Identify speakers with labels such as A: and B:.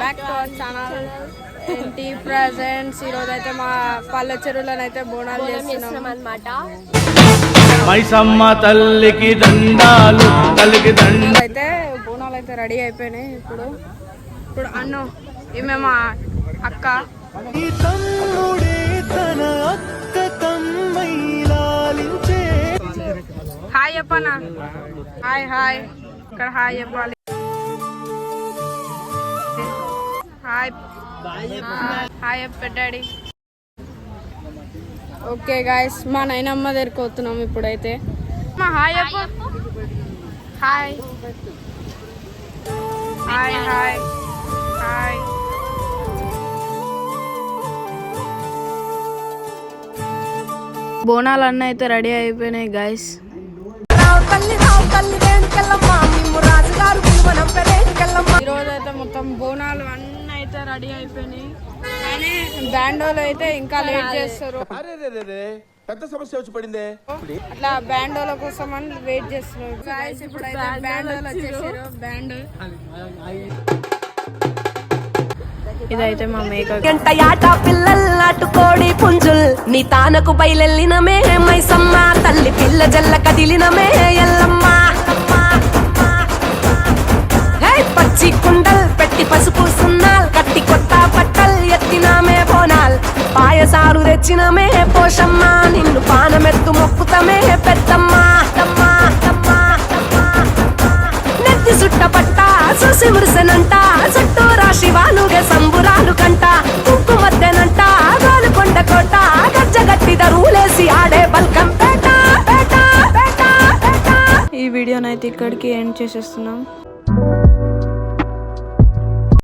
A: Back to our channel ఏంటి presents. ఈరోజు అయితే మా పల్లె చెరువులోనైతే బోనాలు చేస్తున్నాం అన్నమాట.
B: మైసమ్మ తల్లికి దండాలు, తల్లికి దండాలు.
A: అయితే బోనాలు అయితే రెడీ అయిపోయినాయి. ఇప్పుడు అన్ను ఈమె మా అక్క. హాయ్ చెప్పనా? Hi hi. ఇక్కడ హాయ్ చెప్పాలి. హాయ్ హాయ్ పెట్టాడి. ఓకే గాయస్, మా నాయనమ్మ దగ్గరికి వస్తున్నాం ఇప్పుడైతే. మా హాయ్ చెప్పు. Hi hi hi hi. Bonalu అన్నీ అయితే రెడీ అయిపోయినాయి గాయస్. ఈరోజు అయితే మొత్తం బోనాలు అన్నీ అయితే రెడీ అయిపోయినాయి. కానీ బ్యాండోలు అయితే ఇంకా లేట్ చేస్తారు.
C: పెద్ద సమస్య వచ్చి పడిందే.
A: అట్లా బ్యాండోల కోసం అని వెయిట్ చేస్తున్నారు గాయస్. ఇప్పుడైతే బ్యాండోలు వచ్చేసారు. బ్యాండ్ ఇదైతే మా మేకప్.
D: ఎంటయాట పిల్లల్లాటు కోడి పుంజుల్ నీ తానకు బయలెల్లినమే మైసమ్మ తల్లి పిల్ల జల్ల కదిలినమే ఎల్లమ్మ. పచ్చి కుండల్ పెట్టి పసుపు సున్నాల్ కట్టి కొత్త పట్టల్ ఎత్తినామే బోనాల్ పాయసారు తెచ్చినమే పోషమ్మ నిన్ను పానమెత్తు మొక్కుతమే పెద్దమ్మ. నెత్తి సుట్ట పట్ట చూసి మురిసెనంట చుట్టూ రాశి వాలుగే సంబురాలు కంట కుంకుమద్దెనంట గాలుకొండ కోట గజ్జగట్టి దరువులేసి ఆడే బల్కం పేట పేట పేట పేట.
A: ఈ వీడియోనైతే ఇక్కడికి ఎండ్ చేసేస్తున్నాం.